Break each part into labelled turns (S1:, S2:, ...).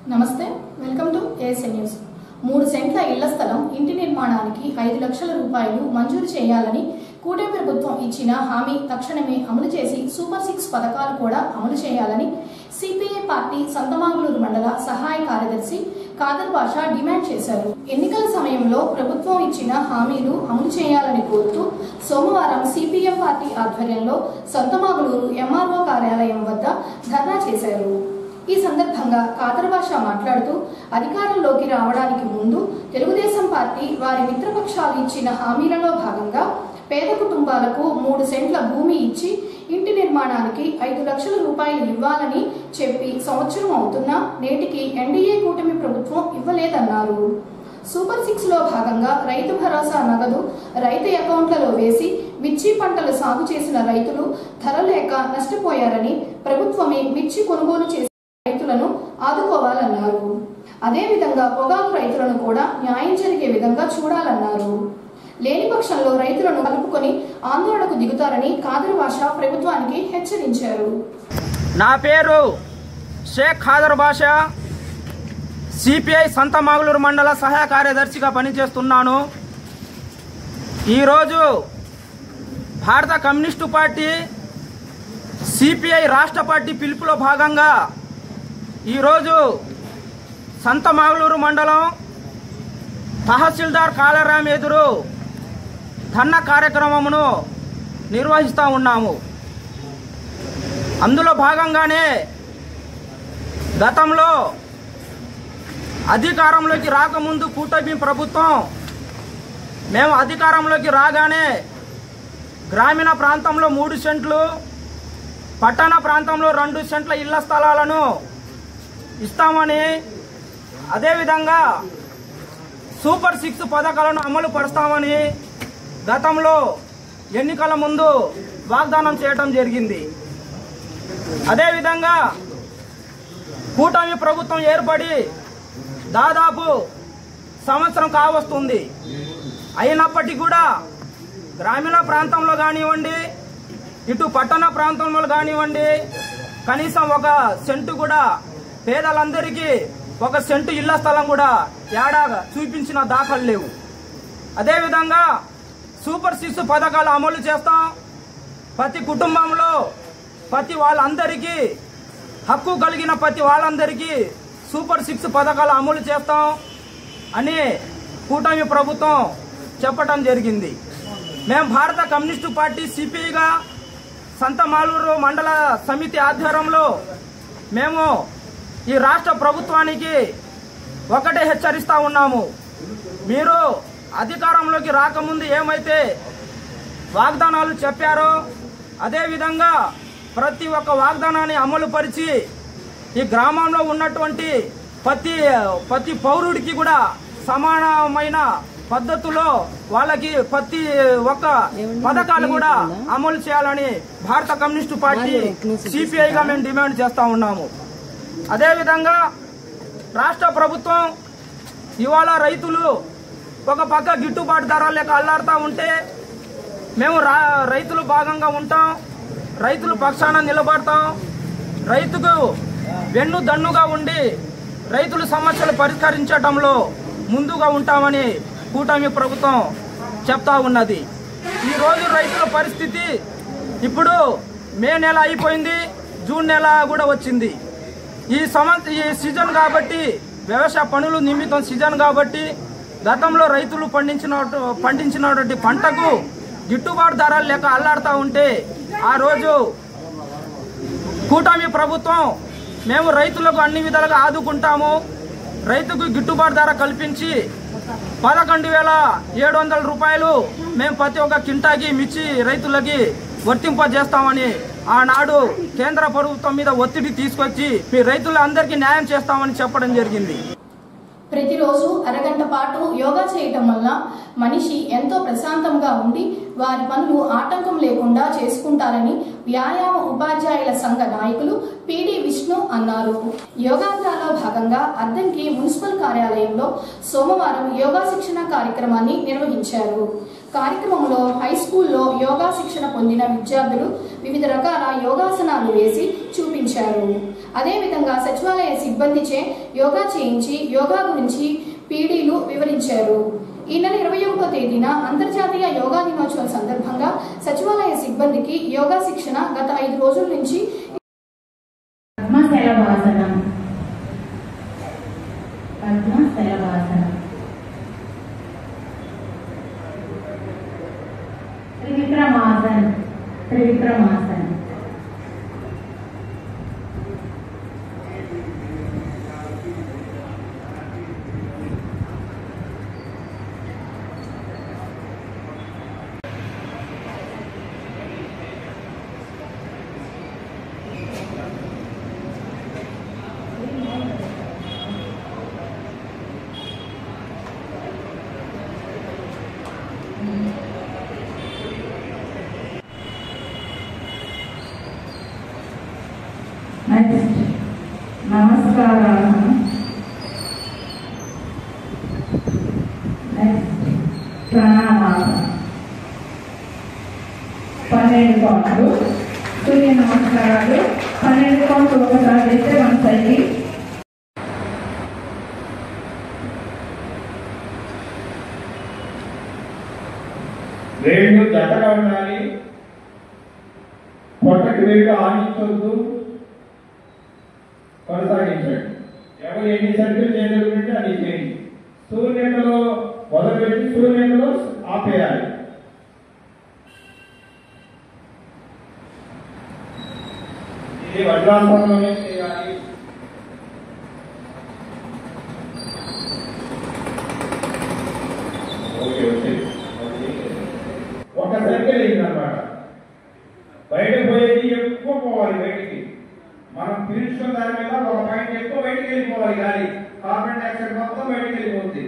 S1: నమస్తే, welcome to ఏఎస్ఎ news. 3 సెంట్ల ఇళ్ల స్థలం ఇంటి నిర్మాణానికి 5 లక్షల రూపాయలు మంజూరు చేయాలని కూటమి ప్రభుత్వం ఇచ్చిన హామీ తక్షణమే అమలు చేసి సూపర్ 6 పథకాలు కూడా అమలు చేయాలని సిపిఐ పార్టీ సంతమాగులూరు మండల సహాయ కార్యదర్శి ఖాదర్ బాషా డిమాండ్ చేశారు. ఎన్నికల సమయంలో ప్రభుత్వం ఇచ్చిన హామీలు అమలు చేయాలని కోరుతూ సోమవారం సిపిఎం పార్టీ ఆధ్వర్యంలో సంతమాగులూరు ఎంఆర్ఓ కార్యాలయం వద్ద ధర్నా చేశారు. ఈ సందర్భంగా ఖాదర్ బాషా మాట్లాడుతూ అధికారంలోకి రావడానికి ముందు తెలుగుదేశం పార్టీ వారి మిత్రపక్షాలు ఇచ్చిన హామీలలో భాగంగా పేద కుటుంబాలకు 3 సెంట్ల భూమి ఇచ్చి ఇంటి నిర్మాణానికి 5 లక్షల రూపాయలు ఇవ్వాలని చెప్పి సంవత్సరం అవుతున్నా నేటికి ఎన్డీఏ కూటమి ప్రభుత్వం ఇవ్వలేదన్నారు. సూపర్ 6 లో భాగంగా రైతు భరోసా నగదు రైతు అకౌంట్లలో వేసి మిర్చి పంటలు సాగు చేసిన రైతులు ధర లేక నష్టపోయారని ప్రభుత్వమే మిర్చి కొనుగోలు చేసి రైతులను ఆదుకోవాలన్నారు. అదేవిధంగా పొగాకు రైతులను కూడా న్యాయం జరిగే విధంగా చూడాలన్నారు. లేని పక్షంలో రైతులను కలుపుకొని ఆందోళనకు దిగుతారని ఖాదర్ బాషా ప్రభుత్వానికి హెచ్చరించారు.
S2: నా పేరు షేక్ ఖాదర్ బాషా, సిపిఐ సంతమాగులూరు మండల సహాయ కార్యదర్శిగా పనిచేస్తున్నాను. ఈరోజు భారత కమ్యూనిస్టు పార్టీ సిపిఐ రాష్ట్ర పార్టీ పిలుపులో భాగంగా ఈరోజు సంతమాగులూరు మండలం తహసీల్దార్ కాళరాం ఎదురు ధర్నా కార్యక్రమమును నిర్వహిస్తూ ఉన్నాము. అందులో భాగంగానే గతంలో అధికారంలోకి రాకముందు కూటమి ప్రభుత్వం మేము అధికారంలోకి రాగానే గ్రామీణ ప్రాంతంలో 3 సెంట్లు, పట్టణ ప్రాంతంలో 2 సెంట్ల ఇళ్ల స్థలాలను ఇస్తామని, అదేవిధంగా సూపర్ 6 పథకాలను అమలు పరుస్తామని గతంలో ఎన్నికల ముందు వాగ్దానం చేయడం జరిగింది. అదేవిధంగా కూటమి ప్రభుత్వం ఏర్పడి దాదాపు సంవత్సరం కావస్తుంది. అయినప్పటికీ కూడా గ్రామీణ ప్రాంతంలో కానివ్వండి, ఇటు పట్టణ ప్రాంతంలో కానివ్వండి, కనీసం 1 సెంటు కూడా పేదలందరికీ 1 సెంటు ఇళ్ల స్థలం కూడా ఏడాగా చూపించిన దాఖలు లేవు. అదేవిధంగా సూపర్ 6 పథకాలు అమలు చేస్తాం. ప్రతి కుటుంబంలో ప్రతి వాళ్ళందరికీ హక్కు కలిగిన ప్రతి వాళ్ళందరికీ సూపర్ 6 పథకాలు అమలు చేస్తాం అని కూటమి ప్రభుత్వం చెప్పడం జరిగింది. మేము భారత కమ్యూనిస్టు పార్టీ సిపిఐగా సంతమాగులూరు మండల సమితి ఆధ్వర్యంలో మేము ఈ రాష్ట్ర ప్రభుత్వానికి ఒకటే హెచ్చరిస్తా ఉన్నాము. మీరు అధికారంలోకి రాకముందు ఏమైతే వాగ్దానాలు చెప్పారో అదేవిధంగా ప్రతి ఒక్క వాగ్దానాన్ని అమలు పరిచి ఈ గ్రామంలో ఉన్నటువంటి ప్రతి పౌరుడికి కూడా సమానమైన పద్ధతిలో వాళ్ళకి ప్రతి ఒక్క పథకాలు కూడా అమలు చేయాలని భారత కమ్యూనిస్టు పార్టీ సిపిఐగా మేము డిమాండ్ చేస్తా ఉన్నాము. అదేవిధంగా రాష్ట్ర ప్రభుత్వం ఇవాళ రైతులు ఒక పక్క గిట్టుబాటు ధర లేక అల్లాడుతూ ఉంటే మేము రైతులు భాగంగా ఉంటాం, రైతులు పక్షాన నిలబడతాం, రైతుకు వెన్ను దన్నుగా ఉండి రైతుల సమస్యలు పరిష్కరించడంలో ముందుగా ఉంటామని కూటమి ప్రభుత్వం చెప్తా ఉన్నది. ఈరోజు రైతుల పరిస్థితి ఇప్పుడు మే నెల అయిపోయింది, జూన్ నెల కూడా వచ్చింది. ఈ సీజన్ కాబట్టి వ్యవసాయ పనులు నిమిత్తం సీజన్ కాబట్టి గతంలో రైతులు పండించినటువంటి పంటకు గిట్టుబాటు ధరలు లేక అల్లాడుతూ ఉంటే ఆ రోజు కూటమి ప్రభుత్వం మేము రైతులకు అన్ని విధాలుగా ఆదుకుంటాము, రైతుకు గిట్టుబాటు ధర కల్పించి 11,700 రూపాయలు మేము ప్రతి ఒక్క కింటాకి మిర్చి రైతులకి వర్తింపజేస్తామని ఆనాడు కేంద్ర ప్రభుత్వం మీద ఒత్తిడి తీసుకొచ్చి మీ రైతులందరికీ న్యాయం చేస్తామని చెప్పడం జరిగింది.
S1: ప్రతిరోజు అరగంట పాటు యోగా చేయటం వల్ల మనిషి ఎంతో ప్రశాంతంగా ఉండి వారి పనులు ఆటంకం లేకుండా చేసుకుంటారని వ్యాయామ ఉపాధ్యాయుల సంఘ నాయకులు పిడి విష్ణు అన్నారు. యోగాంధ్రాలో భాగంగా అద్దంకి మున్సిపల్ కార్యాలయంలో సోమవారం యోగా శిక్షణ కార్యక్రమాన్ని నిర్వహించారు. కార్యక్రమంలో హై స్కూల్లో యోగా శిక్షణ పొందిన విద్యార్థులు వివిధ రకాల యోగాసనాలు వేసి చూపించారు. అదేవిధంగా సచివాలయ సిబ్బందిచే యోగా చేయించి యోగా గురించి పీడీలు వివరించారు. ఈ నెల 21వ తేదీన అంతర్జాతీయ యోగా దినోత్సవం సందర్భంగా సచివాలయ సిబ్బందికి యోగా శిక్షణ గత 5 రోజుల నుంచి
S3: పద్మశలభాసనం త్రివిక్రమాసనం నమస్కారాసనం ప్రణామాసనం 12 కౌంట్లు సూర్య నమస్కారాలు 12 కౌంట్లు ఒకసారి చేస్తే 1 సైకిల్.
S4: వేళ్ళు జతగా ఉండాలి, పొట్టకి వేళ్ళు ఆడించవద్దు, కొనసాగించండి. ఎవరు ఎన్ని సర్కిల్ చేయగలుగుతుంటే అది చేయండి. సూర్యునిలో మొదలుపెట్టి సూర్యునిలో ఆపేయాలి. ఇది వజ్రాసనంలోనే చేయాలి. ఓకే ఓకే, ఒక సర్కిల్ అయిందన్నమాట. బయట పోయేది ఎక్కువ పోవాలి, బయటికి మనం పీల్చుకున్న దాని మీద ఒక పాయింట్ ఎక్కువ బయటికి వెళ్ళిపోవాలి. గాలి కార్బన్ డైఆక్సైడ్ మొత్తం బయటికి వెళ్ళిపోతుంది.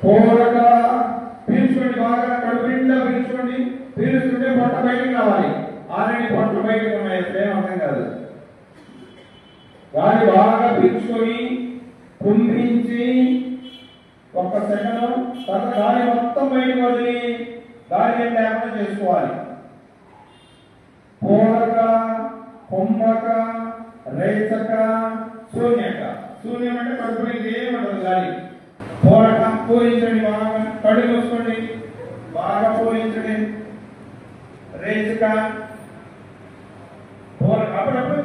S4: పూరక పీల్చుకోండి, బాగా కడుపు నిండా పీల్చుకోండి. పీల్చుకుంటే పొట్ట బయటికి రావాలి. ఆల్రెడీ పొట్ట బయటకు ఉన్నాయి, ఏం అర్థం కాదు. గాలి బాగా పీల్చుకొని కుంభించి 1 సెకండ్, తర్వాత గాలి మొత్తం బయటకు వదిలి గాలి లేకుండా చేసుకోవాలి. పూరక, కుంభక, రేచక, శూన్యక. శూన్యం అంటే కడుపులో ఏమంటుంది గాలి. పూరక పూరించండి, బాగా కళ్ళు మూసుకోండి, బాగా పూరించండి. రేచక అప్పుడప్పుడు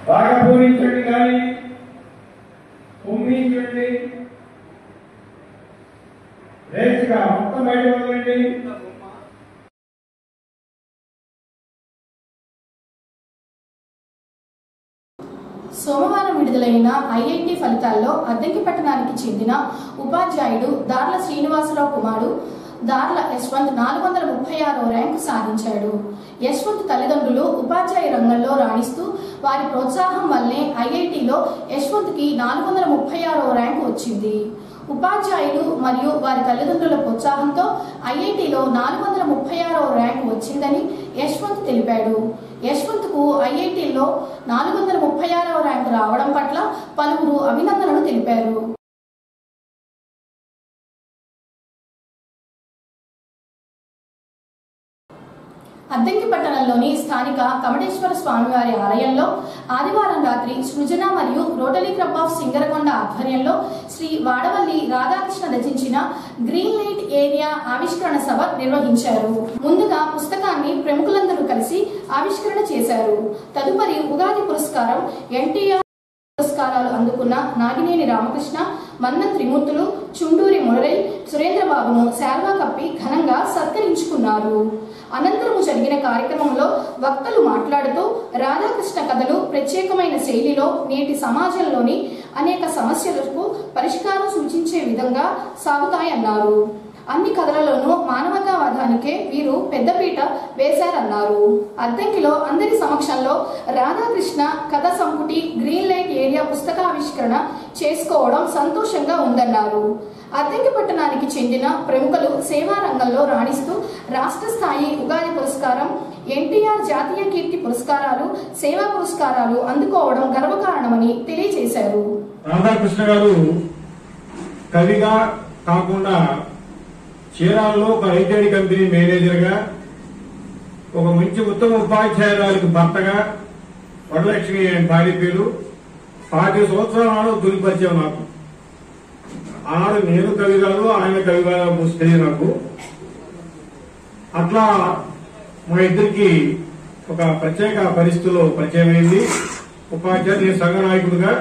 S4: బాగా పూరించండి గాలి, కుంభించండి. రేచక మొత్తం బయట వదలండి.
S1: సోమవారం విడుదలైన ఐఐటి ఫలితాల్లో అద్దెంకి పట్టణానికి చెందిన ఉపాధ్యాయుడు దార్ల శ్రీనివాసరావు కుమారుడు దార్ల యశ్వంత్ 436వ ర్యాంకు సాధించాడు. యశ్వంత్ తల్లిదండ్రులు ఉపాధ్యాయ రంగంలో రాణిస్తూ వారి ప్రోత్సాహం వల్లే ఐఐటిలో యశ్వంత్కి 436వ ర్యాంకు వచ్చింది. ఉపాధ్యాయులు మరియు వారి తల్లిదండ్రుల ప్రోత్సాహంతో ఐఐటిలో 436వ ర్యాంకు వచ్చిందని యశ్వంత్ తెలిపాడు. యశ్వంత్కు ఐఐటిలో 436వ ర్యాంకు రావడం పట్ల పలువురు అభినందనలు తెలిపారు. అద్దెంకి పట్టణంలోని స్థానిక కమటేశ్వర స్వామివారి ఆలయంలో ఆదివారం రాత్రి సృజన మరియు రోటరీ క్లబ్ ఆఫ్ సింగరకొండ ఆధ్వర్యంలో శ్రీ వాడవల్లి రాధాకృష్ణ రచించిన గ్రీన్ లైట్ ఏరియా ఆవిష్కరణ సభ నిర్వహించారు. ముందుగా పుస్తకాన్ని ప్రముఖులందరూ కలిసి ఆవిష్కరణ చేశారు. తదుపరి ఉగాది పురస్కారం ఎన్టీఆర్ పురస్కారాలు అందుకున్న నాగినేని రామకృష్ణ, మన్నం త్రిమూర్తులు, చుండూరి మురళి, సురేంద్రబాబును శాల్వా కప్పి ఘనంగా సత్కరించుకున్నారు. అనంతరము జరిగిన కార్యక్రమంలో వక్తలు మాట్లాడుతూ రాధాకృష్ణ కథలు ప్రత్యేకమైన శైలిలో నేటి సమాజంలోని అనేక సమస్యలకు పరిష్కారం సూచించే విధంగా సాగుతాయన్నారు. అన్ని కథలలోనూ మానవతావాదానికే వీరు పెద్దపీట వేశారన్నారు. అద్దెంకిలో అందరి సమక్షంలో రాధాకృష్ణ కథ సంపుటి గ్రీన్ లైట్ ఏరియా పుస్తకావిష్కరణ చేసుకోవడం సంతోషంగా ఉందన్నారు. అద్దెంకి పట్టణానికి చెందిన ప్రముఖులు సేవా రంగంలో రాణిస్తూ రాష్ట్ర స్థాయి ఉగాది పురస్కారం, ఎన్టీఆర్ జాతీయ కీర్తి పురస్కారాలు, సేవా పురస్కారాలు అందుకోవడం గర్వకారణమని తెలియజేశారు.
S5: రాధాకృష్ణ గారు కవిగా కాకుండా చీరాలలో ఒక రైతేడి కంపెనీ మేనేజర్ గా ఒక మంచి ఉత్తమ ఉపాధ్యాయురాలకు భర్తగా వరలక్ష్మి భార్య పేరు 10 సంవత్సరాల నాడు తొలి పరిచయం నాకు. ఆనాడు నేను కవిగాను, ఆయన కవిగా తెలియదు నాకు. అట్లా మా ఇద్దరికి ఒక ప్రత్యేక పరిస్థితుల్లో పరిచయం అయింది. నేను సంఘ నాయకుడిగా,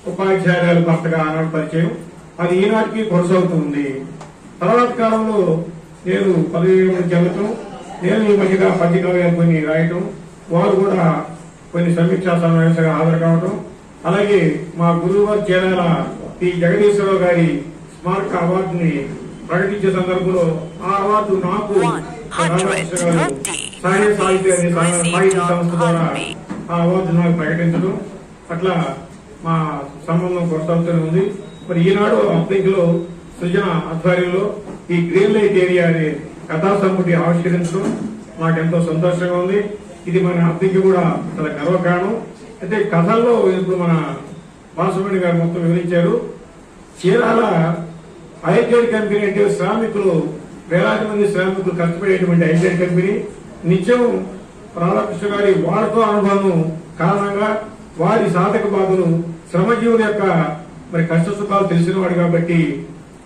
S5: ఉపాధ్యాయురాలు భర్తగా ఆనాడు పరిచయం. అది ఈనాటికి కొనసాగుతుంది. తర్వాత కాలంలో నేను పదవి చెందటం, నేను ఈ మధ్యగా పత్రికలు కొన్ని రాయటం, వారు కూడా కొన్ని సమీక్షా సమావేశాలుగా హాజరు కావటం, అలాగే మా గురువు గారు చేరాల పి జగదీశ్వరరావు గారి స్మారక అవార్డుని ప్రకటించే సందర్భంలో ఆ అవార్డు నాకు సాహిత్య సంస్థ ద్వారా ఆ అవార్డు నాకు ప్రకటించడం, అట్లా మా సంబంధం కొనసాగుతూనే ఉంది. మరి ఈనాడు అప్లికలో సృజన ఆధ్వర్యంలో ఈ గ్రీన్ లైట్ ఏరియా అనే కథా సమితి ఆవిష్కరించడం నాకెంతో సంతోషంగా ఉంది. ఇది మన అప్లికి కూడా చాలా గర్వకారణం. అయితే కథల్లో ఇప్పుడు మన బాలసుబ్రహ్మణ్యం గారు మొత్తం వివరించారు. చీరాల ఐజెడ్ కంపెనీ అంటే శ్రామికులు, వేలాది మంది శ్రామికులు కష్టపడేటువంటి ఐజెడ్ కంపెనీ నిత్యం రాధాకృష్ణ గారి వారితో అనుభవం కారణంగా వారి సాధక బాధలు, శ్రమజీవుల యొక్క మరి కష్ట సుఖాలు తెలిసినవాడు కాబట్టి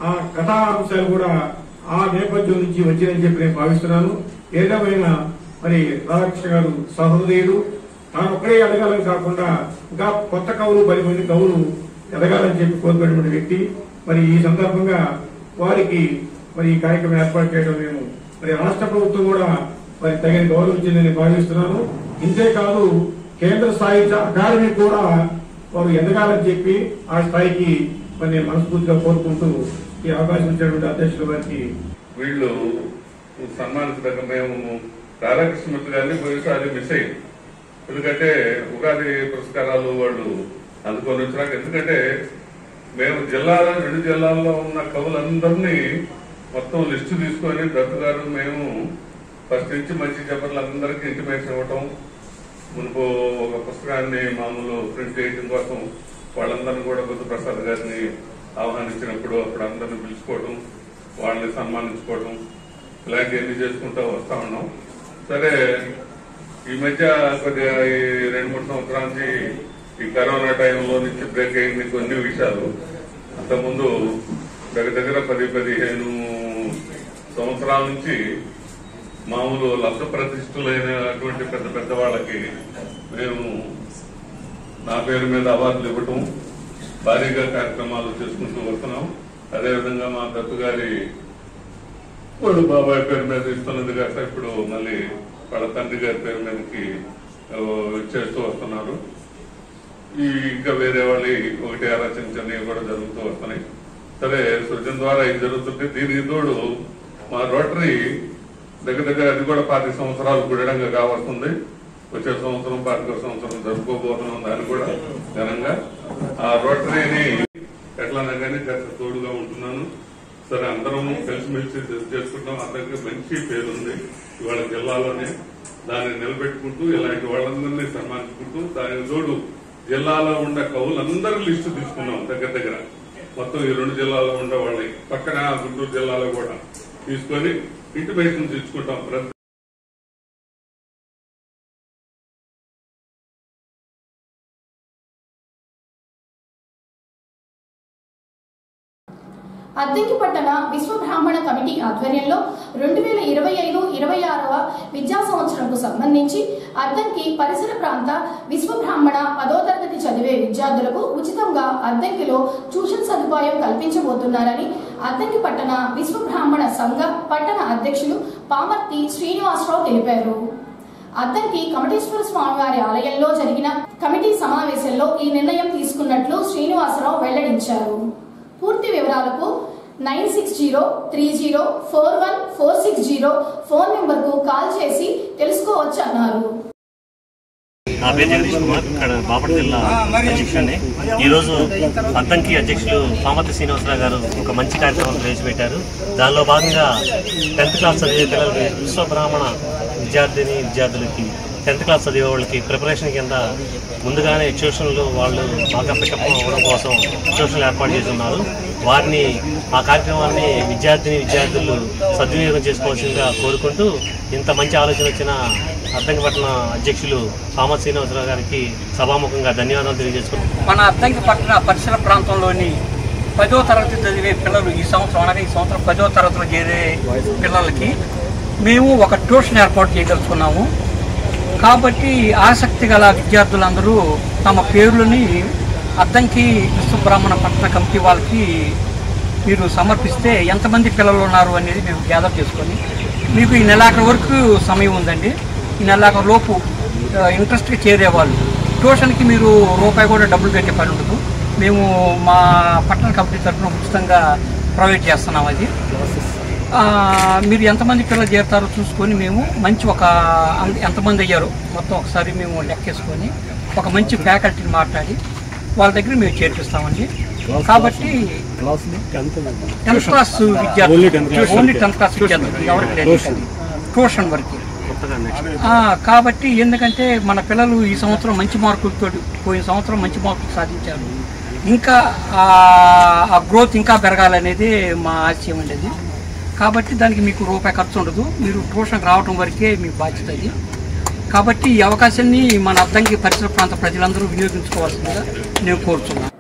S5: ఆ కథా అంశాలు కూడా ఆ నేపథ్యం నుంచి వచ్చిందని చెప్పి నేను భావిస్తున్నాను. ఏదేమైనా మరి రాధాకృష్ణ గారు సహృదయుడు, తాను ఒక్కడే ఎదగాలని కాకుండా ఇంకా కొత్త కవులు 10 మంది కవులు ఎదగాలని చెప్పి కోరుకున్నటువంటి వ్యక్తి. మరి ఈ సందర్భంగా వారికి మరి ఈ కార్యక్రమం ఏర్పాటు చేయడం నేను మరి రాష్ట్ర ప్రభుత్వం కూడా మరి తగిన గౌరవించిందని భావిస్తున్నాను. ఇంతేకాదు కేంద్ర సాహిత్య అకాడమీ కూడా వారు ఎదగాలని చెప్పి ఆ స్థాయికి మరి నేను మనస్ఫూర్తిగా కోరుకుంటూ ఈ అవకాశం ఇచ్చినటువంటి అధ్యక్షుల వారికి
S6: వీళ్ళు సన్మానించదగ్గ మేము రాధాకృష్ణమూర్తి గారిని పోయినసారి మిస్ అయ్యింది. ఎందుకంటే ఉగాది పురస్కారాలు వాళ్ళు అందుకొని వచ్చినాక, ఎందుకంటే మేము 2 జిల్లాల్లో ఉన్న కవులందరినీ మొత్తం లిస్టు తీసుకొని దత్తు గారు మేము ఫస్ట్ నుంచి మంచి చెప్పర్లందరికీ ఇంటిమేషన్ ఇవ్వటం, మునుపు ఒక పుస్తకాన్ని మామూలు ప్రింట్ చేయడం కోసం వాళ్ళందరినీ కూడా బుద్ధప్రసాద్ గారిని ఆహ్వానించినప్పుడు అప్పుడు అందరినీ పిలుచుకోవడం, వాళ్ళని సన్మానించుకోవడం, ఇలాంటివన్నీ చేసుకుంటూ వస్తా ఉన్నాం. సరే ఈ మధ్య కొద్దిగా ఈ 2-3 సంవత్సరాల నుంచి ఈ కరోనా టైంలో నుంచి బ్రేక్ అయింది కొన్ని విషయాలు. అంతకుముందు దగ్గర 10-15 సంవత్సరాల నుంచి మామూలు లబ్ధ ప్రతిష్ఠులైనటువంటి పెద్ద వాళ్ళకి మేము నా పేరు మీద అవార్డులు ఇవ్వటం, భారీగా కార్యక్రమాలు చేసుకుంటూ వస్తున్నాం. అదేవిధంగా మా దత్తు గారి వాడు బాబాయ్ పేరు మీద ఇస్తున్నది కాక ఇప్పుడు మళ్ళీ వాళ్ళ తండ్రి గారి పేరు మీదకి చేస్తూ వస్తున్నారు. ఇంకా వేరే వాళ్ళు 1 చిన్న కూడా జరుగుతూ వస్తున్నాయి. సరే సృజన ద్వారా ఇది జరుగుతుంటే దీనికి తోడు మా రోటరీ దగ్గర అది కూడా 5 సంవత్సరాలు గుడంగా కావస్తుంది. వచ్చే సంవత్సరం 5వ సంవత్సరం జరుపుకోబోతున్నాం. దాన్ని కూడా ఘనంగా ఆ రోటరీని ఎట్లన్నా కానీ కాస్త తోడుగా ఉంటున్నాను. సరే అందరం కలిసిమెలిసి చేసుకుంటాం. అందరికీ మంచి పేరుంది ఇవాళ జిల్లాలోనే. దాన్ని నిలబెట్టుకుంటూ ఇలాంటి వాళ్ళందరినీ సన్మానించుకుంటూ దానికి తోడు జిల్లాలో ఉండే కవులందరూ లిస్టు తీసుకున్నాం. దగ్గర మొత్తం ఈ 2 జిల్లాలో ఉండే వాళ్ళని పక్కన గుంటూరు జిల్లాలో కూడా తీసుకొని ఇంటిమేషన్ తెచ్చుకుంటాం.
S1: అద్దంకి పట్టణ విశ్వ బ్రాహ్మణ కమిటీ ఆధ్వర్యంలో 2025-26వ విద్యా సంవత్సరంకు సంబంధించి అద్దంకి పరిసర ప్రాంత విశ్వ బ్రాహ్మణ 10వ తరగతి చదివే విద్యార్థులకు ఉచితంగా అద్దంకిలో ట్యూషన్ సదుపాయం కల్పించబోతున్నారని అద్దంకి పట్టణ విశ్వ బ్రాహ్మణ సంఘ పట్టణ అధ్యక్షులు పామర్తి శ్రీనివాసరావు తెలిపారు. అద్దంకి కమటేశ్వర స్వామివారి ఆలయంలో జరిగిన కమిటీ సమావేశంలో ఈ నిర్ణయం తీసుకున్నట్లు శ్రీనివాసరావు వెల్లడించారు. పూర్తి వివరాలకు 9603041460 ఫోన్ నెంబర్కు కాల్ చేసి తెలుసుకోవచ్చు అన్నారు.
S7: నా పేరు జగదీష్ కుమార్, ఇక్కడ బాపట్ల జిల్లా అధ్యక్షుడిని. ఈరోజు అద్దంకి అధ్యక్షులు పామర్తి శ్రీనివాసరావు గారు ఒక మంచి కార్యక్రమం ప్రవేశపెట్టారు. దానిలో భాగంగా 10th క్లాస్ చదివే పిల్లలకి విశ్వ బ్రాహ్మణ విద్యార్థులకి 10th క్లాస్ చదివే వాళ్ళకి ప్రిపరేషన్ కింద ముందుగానే ట్యూషన్లు వాళ్ళు బాగా పికప్ అవ్వడం కోసం ట్యూషన్లు ఏర్పాటు చేస్తున్నారు. వారిని ఆ కార్యక్రమాన్ని విద్యార్థులు సద్వినియోగం చేసుకోవాల్సిందిగా కోరుకుంటూ ఇంత మంచి ఆలోచన వచ్చిన అద్దంకి పట్టణ అధ్యక్షులు సామత్ శ్రీనివాసరావు గారికి సభాముఖంగా ధన్యవాదాలు తెలియజేసుకుంటున్నాం.
S8: మన అద్దంకి పట్టణ పరిసర ప్రాంతంలోని 10వ తరగతి చదివే పిల్లలు ఈ సంవత్సరం 10వ తరగతిలో చేరే పిల్లలకి మేము ఒక ట్యూషన్ ఏర్పాటు చేయదలుచుకున్నాము. కాబట్టి ఆసక్తి గల విద్యార్థులందరూ తమ పేర్లని అద్దంకి విశ్వబ్రాహ్మణ పట్టణ కమిటీ వాళ్ళకి మీరు సమర్పిస్తే ఎంతమంది పిల్లలు ఉన్నారు అనేది మేము గ్యాదర్ చేసుకొని మీకు ఈ నెలాఖరు వరకు సమయం ఉందండి. ఈ నెలాఖరు లోపు ఇంట్రెస్ట్గా చేరేవాళ్ళు ట్యూషన్కి మీరు రూపాయి కూడా డబ్బులు కట్టే పని ఉండదు. మేము మా పట్టణ కమిటీ తరఫున ఉచితంగా ప్రొవైడ్ చేస్తున్నాం. అది మీరు ఎంతమంది పిల్లలు చేరుతారో చూసుకొని మేము మంచి ఎంతమంది అయ్యారో మొత్తం ఒకసారి మేము లెక్కేసుకొని ఒక మంచి ఫ్యాకల్టీని మాట్లాడి వాళ్ళ దగ్గర మేము చేర్పిస్తామండి. కాబట్టి 10th క్లాస్ విద్యార్థులు ఓన్లీ 10th క్లాస్ విద్యార్థులు ఎవరికి లేదు ట్యూషన్ వరకు. కాబట్టి ఎందుకంటే మన పిల్లలు ఈ సంవత్సరం మంచి మార్కులతో పోయిన సంవత్సరం మంచి మార్కులు సాధించారు. ఇంకా ఆ గ్రోత్ ఇంకా పెరగాలనేది మా ఆశయం ఉండేది. కాబట్టి దానికి మీకు రూపాయి ఖర్చు ఉండదు. మీరు ట్యూషన్కి రావడం వరకే మీకు బాధ్యత అది. కాబట్టి ఈ అవకాశాన్ని మన అద్దంకి పరిసర ప్రాంత ప్రజలందరూ వినియోగించుకోవాల్సిందిగా నేను కోరుతున్నాను.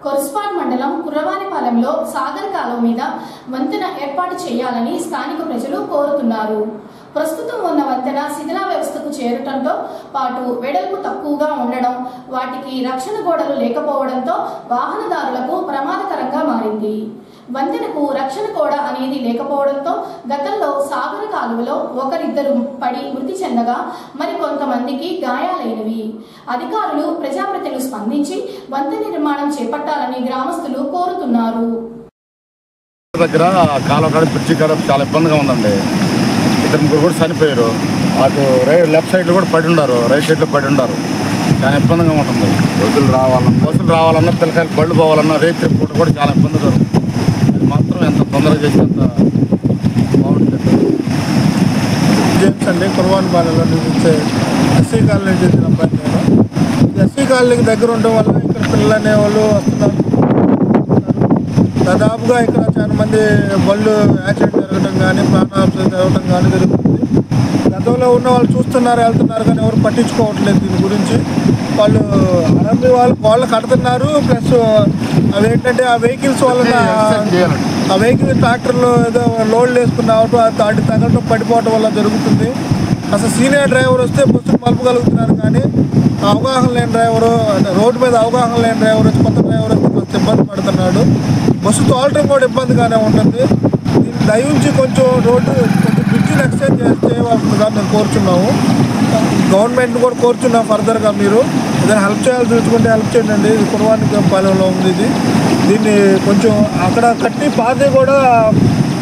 S1: కొరస్పాడ్ మండలం కుర్రవానిపాలెంలో సాగర్ కాలువ మీద వంతెన ఏర్పాటు చేయాలని స్థానిక ప్రజలు కోరుతున్నారు. ప్రస్తుతం ఉన్న వంతెన శిథిలా వ్యవస్థకు చేరటంతో పాటు వెడల్పు తక్కువగా ఉండడం, వాటికి రక్షణ గోడలు లేకపోవడంతో వాహనదారులకు ప్రమాదకరంగా మారింది. వంతెనకు రక్షణ గోడ అనేది లేకపోవడంతో గతంలో సాగర కాలువలో ఒకరిద్దరు పడి మృతి చెందగా మరికొంతమందికి గాయాలైనవి. అధికారులు ప్రజాప్రతినిధులు స్పందించి వంతెన నిర్మాణం చేపట్టాలని గ్రామస్తులు కోరుతున్నారు.
S9: దగ్గర కాలువ కాడ బ్రిడ్జి కాడ చాలా ఇబ్బందిగా ఉందండి. 2-3 కూడా చనిపోయారు. అటు లెఫ్ట్ సైడ్లో కూడా పడి ఉన్నారు, రైట్ సైడ్లో పడి ఉన్నారు. చాలా ఇబ్బందిగా ఉంటుంది. బస్సులు రావాలన్నా పిల్లకాయలు బళ్ళు పోవాలన్నా రేపు పూట కూడా చాలా ఇబ్బంది జరుగుతుంది. అది మాత్రం ఎంత తొందరగా చేసి అంత బాగుంటుంది.
S10: జేమ్స్ అండి, కుర్రవానిపాలెంలో నివసించే ఎస్సీ కాలనీ చెందిన అబ్బాయి. నేను ఎస్సీ కాలనీకి దగ్గర ఉండడం వల్ల ఇక్కడ పిల్లలు అనేవాళ్ళు వస్తున్నారు. దాదాపుగా ఇక్కడ చాలా మంది బళ్ళు యాక్సిడెంట్ జరగడం కానీ ప్రాణాపాయం జరగడం కానీ జరుగుతుంది. గతంలో ఉన్న వాళ్ళు చూస్తున్నారు, వెళ్తున్నారు కానీ ఎవరు పట్టించుకోవట్లేదు దీని గురించి. వాళ్ళు ఆర్ఎంబీ వాళ్ళు కడుతున్నారు. ప్లస్ అవేంటంటే ఆ వెహికల్స్ వలన ఆ వెహికల్ ట్రాక్టర్లో ఏదో లోడ్లు వేసుకుని రావటం, దాటి తగలటం పడిపోవటం వల్ల జరుగుతుంది. అసలు సీనియర్ డ్రైవర్ వస్తే బస్సులు మలుపగలుగుతున్నారు కానీ అవగాహన లేని డ్రైవరు, రోడ్డు మీద అవగాహన లేని డ్రైవర్ వచ్చి కొత్త డ్రైవర్ వచ్చి కొంచెం ఇబ్బంది పడుతున్నాడు. బస్సు తోలటం కూడా ఇబ్బందిగానే ఉంటుంది. దీన్ని దయించి కొంచెం బ్రిడ్జిని ఎక్స్టెండ్ చేయవలసిందిగా మేము కోరుచున్నాము. గవర్నమెంట్ కూడా కోరుచున్నాం ఫర్దర్గా మీరు ఏదైనా హెల్ప్ చేయాల్సి చూసుకుంటే హెల్ప్ చేయండి. ఇది కుర్రవానిపాలెంలో ఉంది. దీన్ని కొంచెం అక్కడ కట్టి పాతి కూడా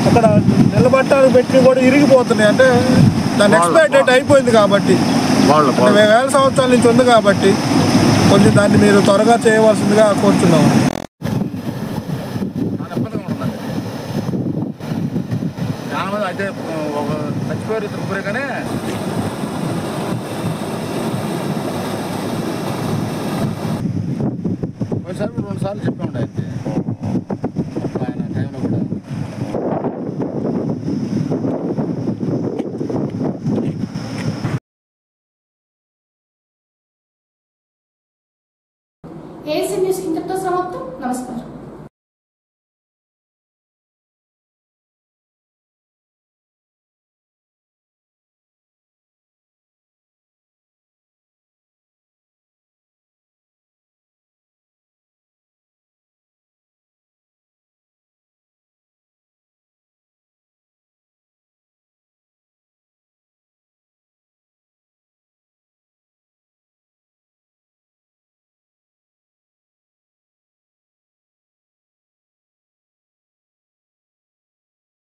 S10: అక్కడ నిలబట్టానికి పెట్టి కూడా ఇరిగిపోతున్నాయి. అంటే దాని ఎక్స్పైరీ డేట్ అయిపోయింది కాబట్టి, 2000 సంవత్సరాల నుంచి ఉంది కాబట్టి కొంచెం దాన్ని మీరు త్వరగా చేయవలసిందిగా కోరుచున్నాము.
S9: చాలా మంది అయితే చచ్చిపోయారు త్రిపురే కానీ ఒకసారి 2 సార్లు చెప్పామండి. అయితే ఆయన టైంలో కూడా
S1: ఏసీ న్యూస్ ఇంతటితో సమాప్తం. నమస్కారం.